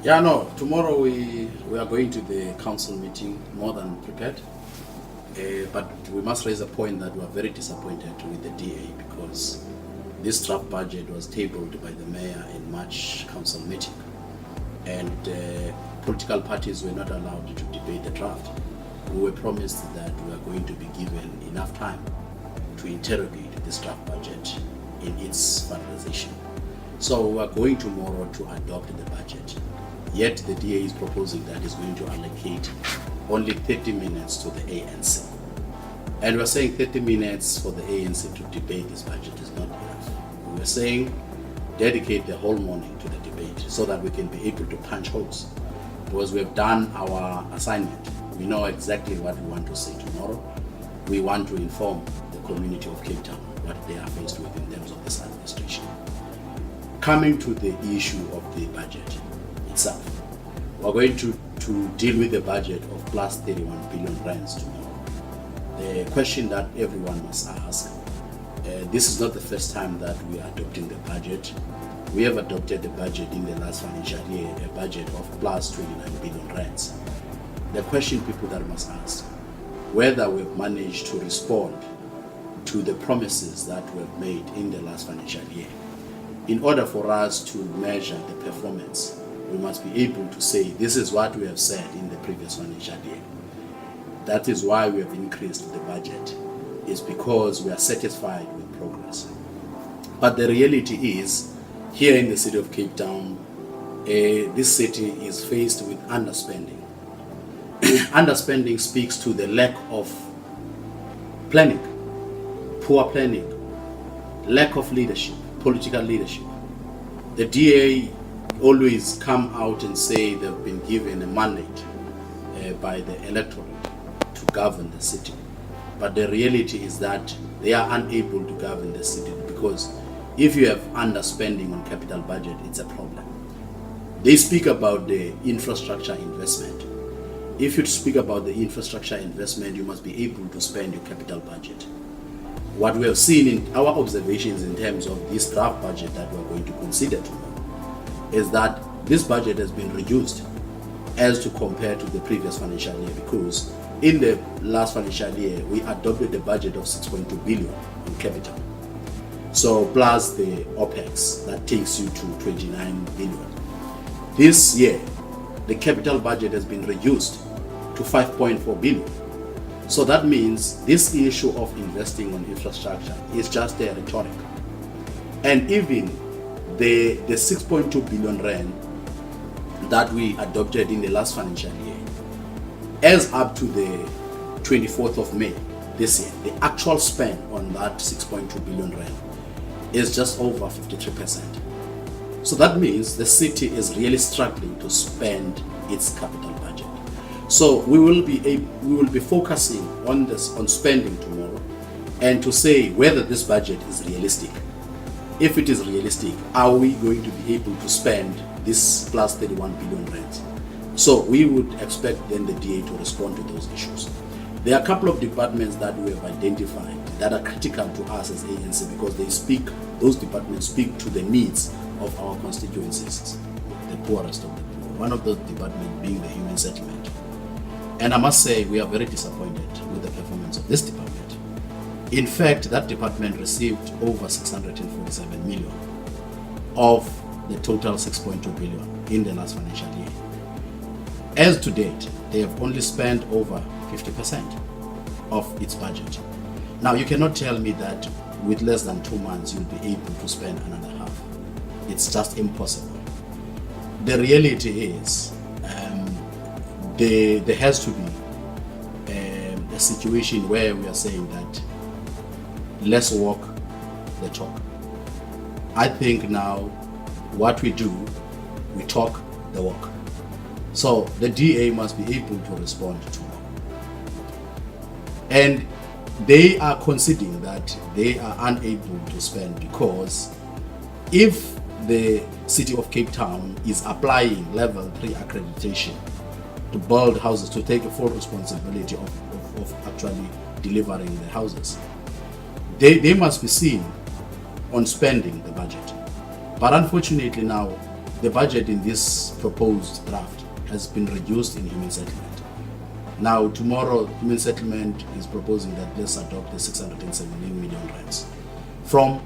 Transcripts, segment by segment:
Yeah, no, tomorrow we are going to the council meeting more than prepared. But we must raise a point that we are very disappointed with the DA because this draft budget was tabled by the mayor in March council meeting, and political parties were not allowed to debate the draft. We were promised that we are going to be given enough time to interrogate this draft budget in its finalization. So we are going tomorrow to adopt the budget. Yet the DA is proposing that it's going to allocate only 30 minutes to the ANC. And we're saying 30 minutes for the ANC to debate this budget is not enough. We're saying dedicate the whole morning to the debate so that we can be able to punch holes. Because we have done our assignment. We know exactly what we want to say tomorrow. We want to inform the community of Cape Town what they are faced with in terms of this administration. Coming to the issue of the budget itself, we're going to deal with the budget of plus 31 billion rands tomorrow. The question that everyone must ask, this is not the first time that we are adopting the budget. We have adopted the budget in the last financial year, a budget of plus 29 billion rands. The question people that must ask, whether we've managed to respond to the promises that were made in the last financial year. In order for us to measure the performance, we must be able to say this is what we have said in the previous financial year. That is why we have increased the budget, is because we are satisfied with progress. But the reality is, here in the city of Cape Town, this city is faced with underspending. Underspending speaks to the lack of planning, poor planning, lack of leadership, political leadership. The DA always come out and say they've been given a mandate by the electorate to govern the city. But the reality is that they are unable to govern the city because if you have underspending on capital budget, it's a problem. They speak about the infrastructure investment. If you speak about the infrastructure investment, you must be able to spend your capital budget. What we have seen in our observations in terms of this draft budget that we're going to consider tomorrow is that this budget has been reduced as to compare to the previous financial year, because in the last financial year we adopted a budget of 6.2 billion on capital. So plus the OPEX, that takes you to 29 billion. This year the capital budget has been reduced to 5.4 billion. So that means this issue of investing on infrastructure is just a rhetoric. And even the 6.2 billion rand that we adopted in the last financial year, as up to the 24th of May this year, the actual spend on that 6.2 billion rand is just over 53%. So that means the city is really struggling to spend its capital budget. So we will be focusing on this, on spending tomorrow, and to say whether this budget is realistic. If it is realistic, are we going to be able to spend this plus 31 billion rands? So we would expect then the DA to respond to those issues. There are a couple of departments that we have identified that are critical to us as ANC because those departments speak to the needs of our constituencies, the poorest of the poor. One of those departments being the human settlement. And I must say we are very disappointed with the performance of this department. In fact, that department received over 647 million of the total 6.2 billion in the last financial year. As to date, they have only spent over 50% of its budget. Now, you cannot tell me that with less than 2 months you'll be able to spend another half. It's just impossible. The reality is there has to be a situation where we are saying that less walk the talk. I think now what we do, we talk the walk. So the DA must be able to respond tomorrow. And they are conceding that they are unable to spend because if the city of Cape Town is applying level 3 accreditation to build houses, to take a full responsibility of actually delivering the houses, they must be seen on spending the budget. But unfortunately now, the budget in this proposed draft has been reduced in human settlement. Now, tomorrow, human settlement is proposing that let's adopt the 617 million rands from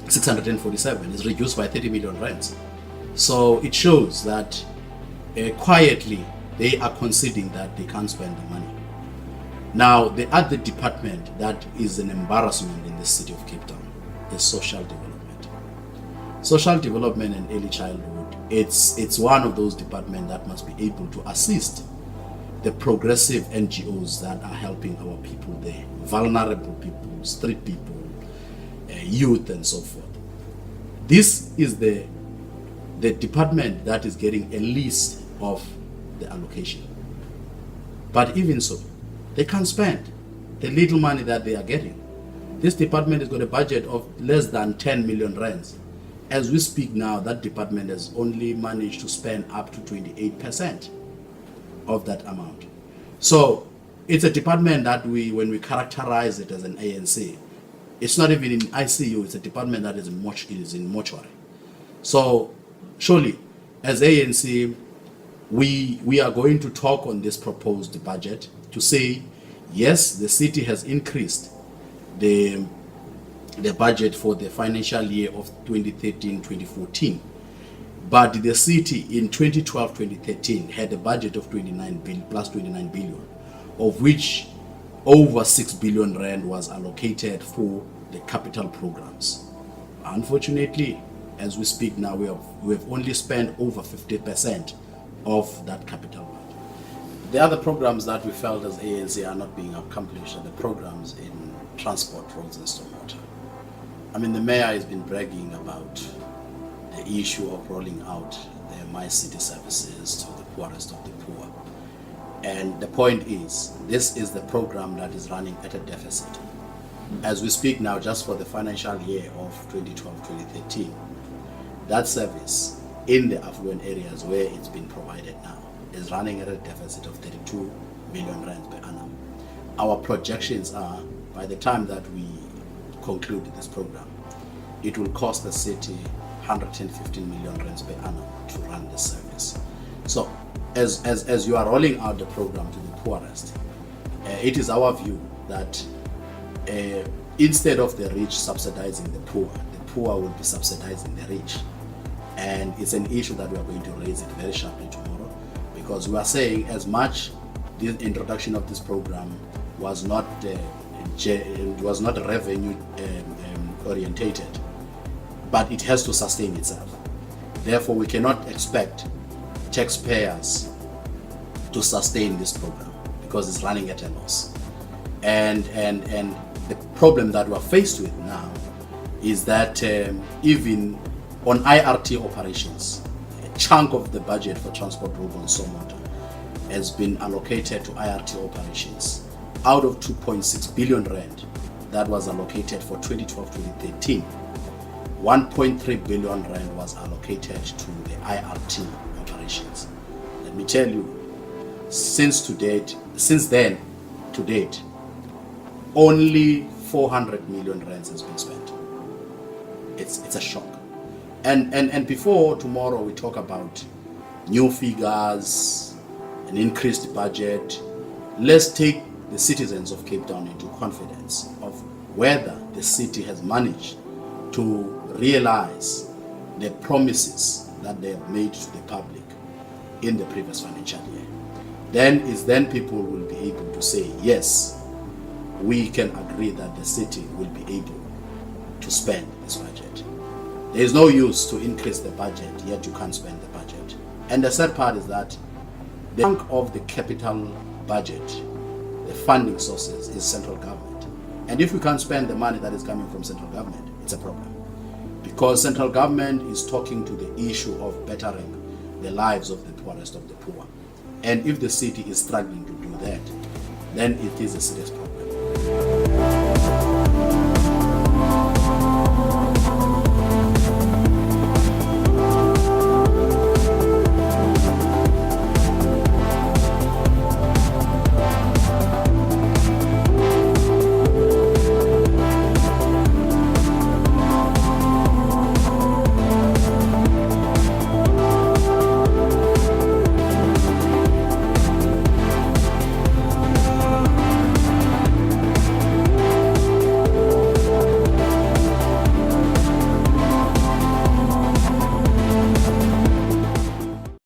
647 is reduced by 30 million rands. So it shows that quietly they are conceding that they can't spend the money. Now, the other department that is an embarrassment in the city of Cape Town is social development. Social development and early childhood, it's one of those departments that must be able to assist the progressive NGOs that are helping our people there, vulnerable people, street people, youth and so forth. This is the department that is getting a least of the allocation. But even so, they can't spend the little money that they are getting. This department has got a budget of less than 10 million rands. As we speak now, that department has only managed to spend up to 28% of that amount. So it's a department that when we characterize it as an ANC, it's not even in ICU, it's a department that is in mortuary. So surely, as ANC, we are going to talk on this proposed budget to say, yes, the city has increased the budget for the financial year of 2013-2014. But the city in 2012-2013 had a budget of 29 billion, of which over 6 billion rand was allocated for the capital programs. Unfortunately, as we speak now, we have only spent over 50% of that capital budget. The other programs that we felt as ANC are not being accomplished are the programs in transport, roads and stormwater. I mean, the mayor has been bragging about the issue of rolling out the My City services to the poorest of the poor. And the point is, this is the program that is running at a deficit. As we speak now, just for the financial year of 2012-2013, that service in the affluent areas where it's been provided now is running at a deficit of 32 million rands per annum. Our projections are, by the time that we conclude this program, it will cost the city 115 million rands per annum to run this service. So, as you are rolling out the program to the poorest, it is our view that instead of the rich subsidizing the poor will be subsidizing the rich. And it's an issue that we are going to raise it very sharply tomorrow, because we are saying as much the introduction of this program was not revenue orientated, but it has to sustain itself. Therefore, we cannot expect taxpayers to sustain this program because it's running at a loss. And the problem that we're faced with now is that even on IRT operations, a chunk of the budget for transport, road and stormwater has been allocated to IRT operations. Out of 2.6 billion rand that was allocated for 2012-2013, 1.3 billion rand was allocated to the IRT operations. Let me tell you, since then to date, only 400 million rands has been spent. It's a shock. And before tomorrow we talk about new figures, an increased budget, let's take the citizens of Cape Town into confidence of whether the city has managed to realize the promises that they have made to the public in the previous financial year. Then people will be able to say, yes, we can agree that the city will be able to spend this budget. There is no use to increase the budget, yet you can't spend the budget. And the third part is that the chunk of the capital budget, the funding sources, is central government. And if we can't spend the money that is coming from central government, it's a problem. Because central government is talking to the issue of bettering the lives of the poorest of the poor. And if the city is struggling to do that, then it is a serious problem.